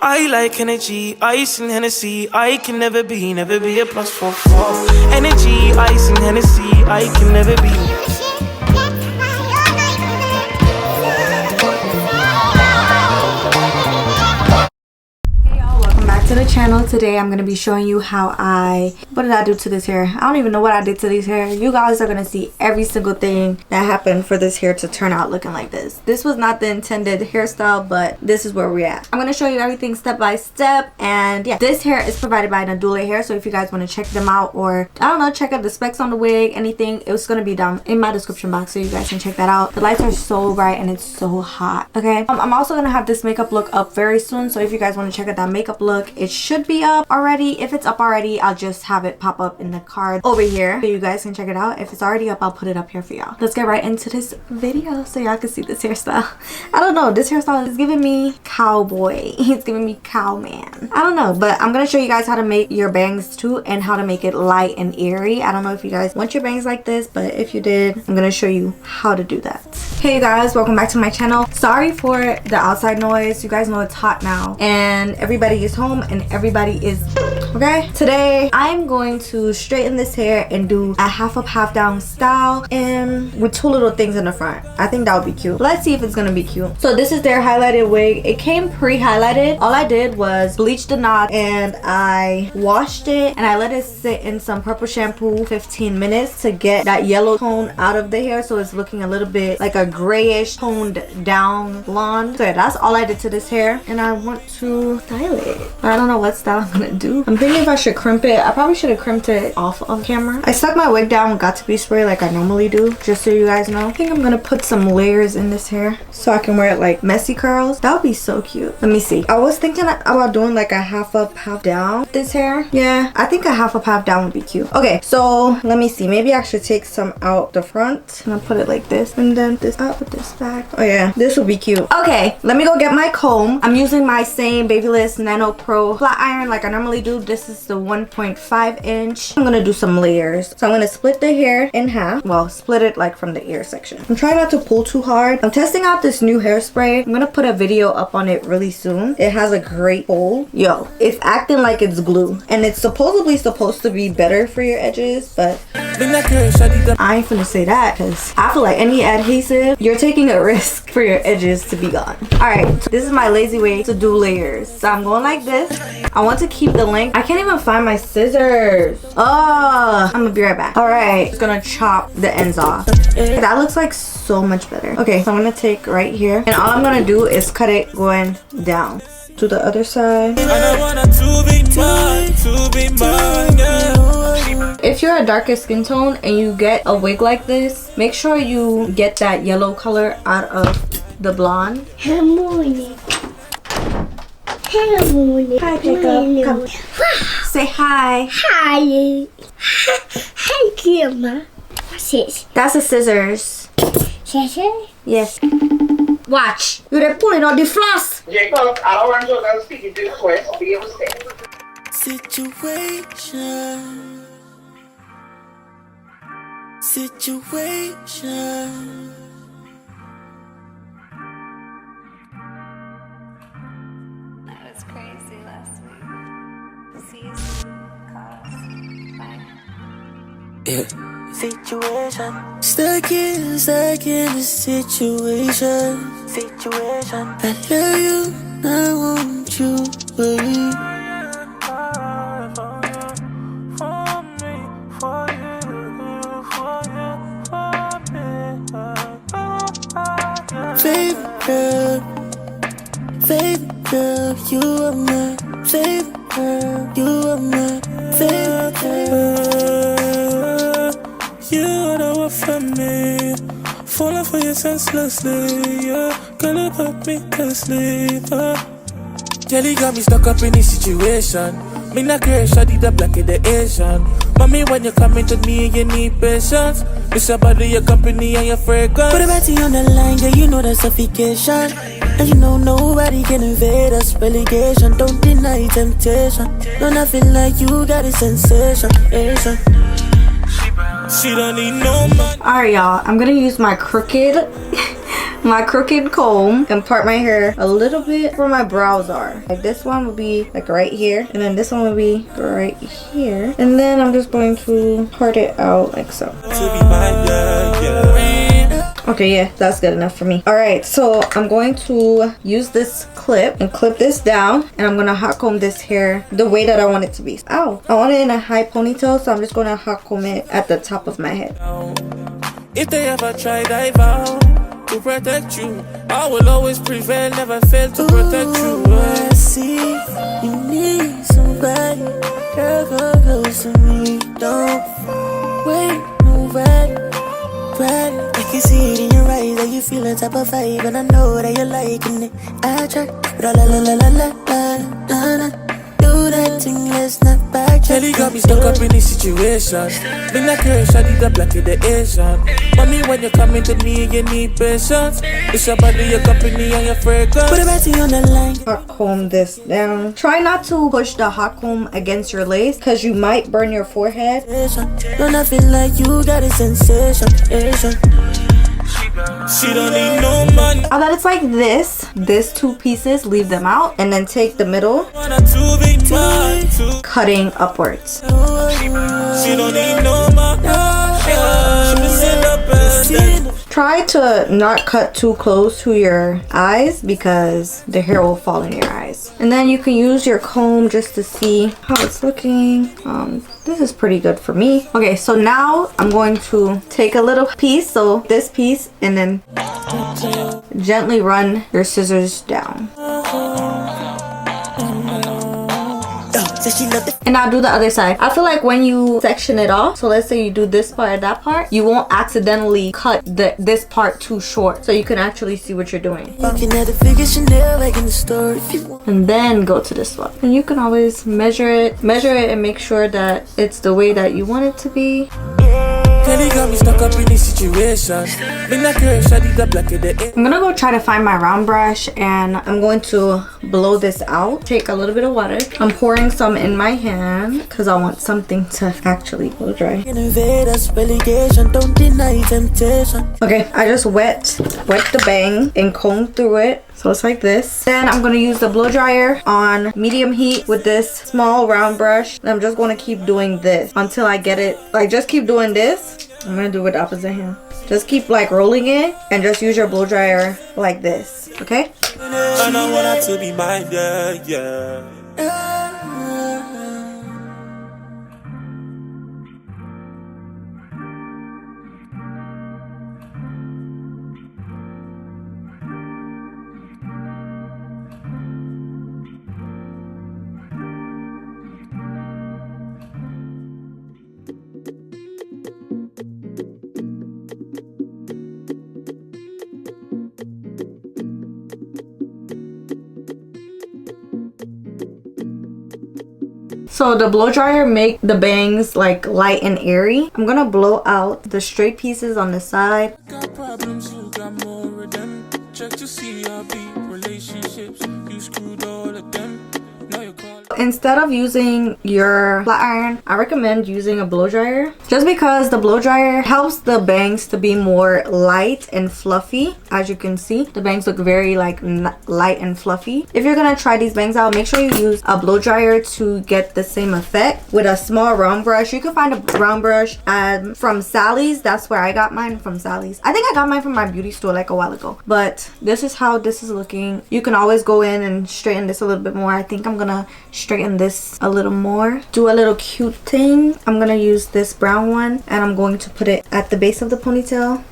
I like energy, ice and Hennessy. I can never be a plus 44. Energy, ice and Hennessy. I can never be. To the channel. Today I'm gonna be showing you how what did I do to this hair. I don't even know what I did to this hair. You guys are gonna see every single thing that happened for this hair to turn out looking like this. This was not the intended hairstyle, but this is where we're at. I'm gonna show you everything step by step. And yeah, this hair is provided by Nadula hair, so if you guys want to check them out, or I don't know, check out the specs on the wig, anything, it's gonna be down in my description box so you guys can check that out. The lights are so bright and it's so hot. Okay, I'm also gonna have this makeup look up very soon, so if you guys want to check out that makeup look, it should be up already. If it's up already, I'll just have it pop up in the card over here so you guys can check it out. If it's already up, I'll put it up here for y'all. Let's get right into this video so y'all can see this hairstyle. I don't know, this hairstyle is giving me cowboy. It's giving me cowman. I don't know, but I'm gonna show you guys how to make your bangs too and how to make it light and airy. I don't know if you guys want your bangs like this, but if you did, I'm gonna show you how to do that. Hey guys, welcome back to my channel. Sorry for the outside noise. You guys know it's hot now and everybody is home and everybody is okay. Today I'm going to straighten this hair and do a half up half down style and with two little things in the front. I think that would be cute. Let's see if it's gonna be cute. So this is their highlighted wig. It came pre-highlighted. All I did was bleach the knot and I washed it and I let it sit in some purple shampoo 15 minutes to get that yellow tone out of the hair, so it's looking a little bit like a grayish toned down blonde. So yeah, that's all I did to this hair and I want to style it. I don't know what style I'm gonna do. I'm thinking if I should crimp it. I probably should have crimped it off of camera. I stuck my wig down with Got2b spray like I normally do, just so you guys know. I think I'm gonna put some layers in this hair so I can wear it like messy curls. That would be so cute. Let me see. I was thinking about doing like a half up half down with this hair. Yeah, I think a half up half down would be cute. Okay, so let me see. Maybe I should take some out the front and I'll put it like this and then this out with this back. Oh yeah, this will be cute. Okay, let me go get my comb. I'm using my same Babyliss Nano Pro flat iron like I normally do. This is the 1.5 inch. I'm gonna do some layers. So I'm gonna split the hair in half. Well, split it like from the ear section. I'm trying not to pull too hard. I'm testing out this new hairspray. I'm gonna put a video up on it really soon. It has a great hold. Yo, it's acting like it's glue and it's supposedly supposed to be better for your edges, but I ain't finna say that because I feel like any adhesive, you're taking a risk for your edges to be gone. Alright, so this is my lazy way to do layers. So I'm going like this. I want to keep the length. I can't even find my scissors. Oh, I'm gonna be right back. Alright, just gonna chop the ends off. That looks like so much better. Okay, so I'm gonna take right here and all I'm gonna do is cut it going down. To the other side. If you're a darker skin tone and you get a wig like this, make sure you get that yellow color out of the blonde. Good morning. Good morning. Hi, Jacob. Come. Say hi. Hi. Hi, Grandma. What's this? That's the scissors. Scissors? Yes. Watch. You're pulling on the floss. Jacob, I don't want to speak into the voice. I'll be able to say. Situation. That was crazy last week. Season cost 5. Yeah. Situation. Stuck in the situation. I love you, I want you, baby. Favorite girl, you are my favorite girl, you are my favorite girl. You are the one for me, falling for you senselessly, yeah. Girl, you put me to sleep, Jelly got me stuck up in this situation. Me not care, shawty the black in the Asian. Mommy, when you coming to me, you need patience. It's about your company and your fragrance. Put a batty on the line, yeah, you know that's suffocation. And you know nobody can invade us, relegation. Don't deny temptation. No, nothing like you got a sensation. She don't need no money. Alright, y'all, I'm gonna use my crooked my crooked comb and part my hair a little bit where my brows are. Like this one would be like right here, and then this one would be right here. And then I'm just going to part it out like so. Okay, yeah, that's good enough for me. All right, so I'm going to use this clip and clip this down, and I'm gonna hot comb this hair the way that I want it to be. Ow, I want it in a high ponytail, so I'm just gonna hot comb it at the top of my head. If they ever tried, I vow to protect you. I will always prevail, never fail to protect you. I see you need somebody. Girl, come close to me. Don't wait, nobody. I can see it in your eyes that you feel a type of vibe, and I know that you're liking it. I try, la la la la la la la la. Do that thing, let's not backtrack. Kelly got me stuck up in this situation. Been like her, shawty the black in the Asian. Mommy, when you come into me, you need patience. It's your body, your company, and your fragrance. Put it back to you on the line. Hot comb this down. Try not to push the hot comb against your lace, because you might burn your forehead. Don't I feel like you got a sensation? She don't need no money. Now that it's like this two pieces, leave them out, and then take the middle, cutting upwards. She don't need no money. Try to not cut too close to your eyes, because the hair will fall in your eyes. And then you can use your comb just to see how it's looking. This is pretty good for me. Okay, so now I'm going to take a little piece, so this piece, and then gently run your scissors down. And now do the other side. I feel like when you section it off, so let's say you do this part and that part, you won't accidentally cut this part too short, so you can actually see what you're doing. And then go to this one, and you can always measure it and make sure that it's the way that you want it to be. Kelly got me stuck up in this situation. Been like her, shawty the black in the I'm gonna go try to find my round brush, and I'm going to blow this out. Take a little bit of water. I'm pouring some in my hand because I want something to actually blow dry. Okay, I just wet the bang and comb through it. So it's like this. Then I'm gonna use the blow dryer on medium heat with this small round brush. And I'm just gonna keep doing this until I get it. Like, just keep doing this. I'm gonna do it with the opposite hand. Just keep like rolling it, and just use your blow dryer like this. Okay? And I want her to be mine, yeah. So the blow dryer make the bangs like light and airy. I'm gonna blow out the straight pieces on the side. Got problems, you got more of them. Check to see our beat relationships. You screwed all of them. Now you're calling. Instead of using your flat iron, I recommend using a blow dryer, just because the blow dryer helps the bangs to be more light and fluffy. As you can see, the bangs look very like light and fluffy. If you're gonna try these bangs out, make sure you use a blow dryer to get the same effect. With a small round brush, you can find a round brush from Sally's. That's where I got mine, from Sally's. I think I got mine from my beauty store like a while ago. But this is how this is looking. You can always go in and straighten this a little bit more. I think I'm gonna straighten this a little more, do a little cute thing. I'm gonna use this brown one, and I'm going to put it at the base of the ponytail,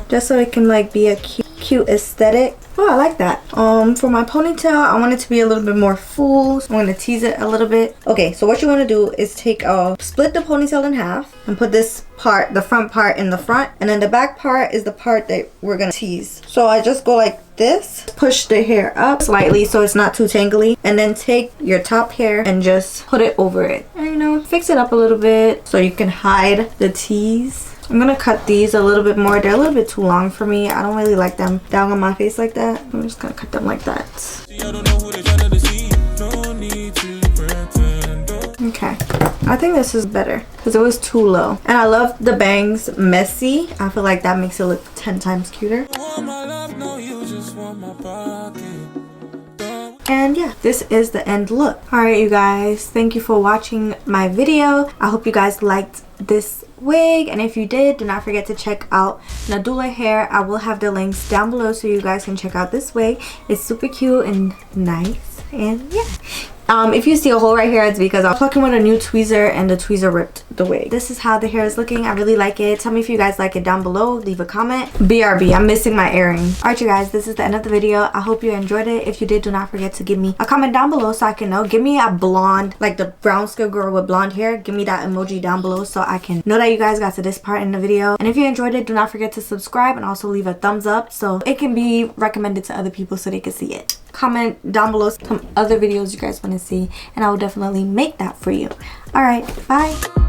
just so it can like be a cute aesthetic. Oh, I like that. For my ponytail, I want it to be a little bit more full, so I'm gonna tease it a little bit. Okay, so what you want to do is split the ponytail in half and put this part, the front part, in the front, and then the back part is the part that we're gonna tease. So I just go like this, push the hair up slightly so it's not too tangly, and then take your top hair and just put it over it, and you know, fix it up a little bit so you can hide the tease. I'm gonna cut these a little bit more. They're a little bit too long for me. I don't really like them down on my face like that. I'm just gonna cut them like that. Okay, I I think this is better because it was too low. And I love the bangs messy. I feel like that makes it look 10 times cuter. And yeah, this is the end look. Alright you guys, thank you for watching my video. I hope you guys liked this wig, and if you did, do not forget to check out Nadula hair. I will have the links down below so you guys can check out this wig. It's super cute and nice. And yeah, if you see a hole right here, it's because I'm plucking with a new tweezer and the tweezer ripped the wig. This is how the hair is looking. I really like it. Tell me if you guys like it down below. Leave a comment. BRB, I'm missing my earring. Alright you guys, this is the end of the video. I hope you enjoyed it. If you did, do not forget to give me a comment down below so I can know. Give me a blonde, like the brown skin girl with blonde hair. Give me that emoji down below so I can know that you guys got to this part in the video. And if you enjoyed it, do not forget to subscribe and also leave a thumbs up so it can be recommended to other people so they can see it. Comment down below some other videos you guys want to see and I will definitely make that for you. Alright, bye.